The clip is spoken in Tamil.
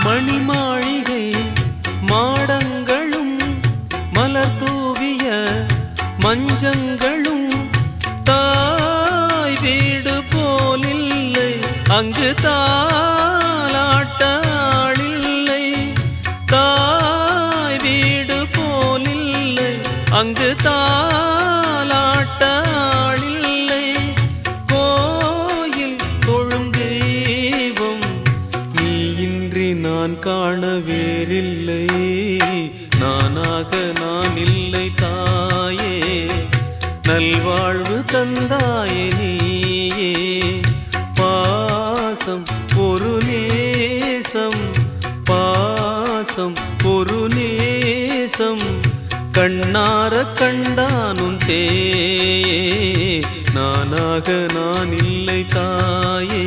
மணிமாளிகை மாடங்களும் மலர் தூவிய மஞ்சங்களும் தாய் வீடு போலில்லை, அங்கு தாலாட்ட ஆளில்லை. தாய் வீடு போலில்லை, அங்கு தாலாட்ட ஆளில்லை. கோயில் தொழும் தெய்வம் நீ இன்றி நான் காண வேறில்லை. நானாக நான் இல்லை தாயே, நல்வாழ்வு தந்தாயே நீயே. பாசம் ஒரு நேசம், பாசம் ஒரு நேசம், கண்ணார கண்டானும் தேயே. நானாக நான் இல்லை தாயே.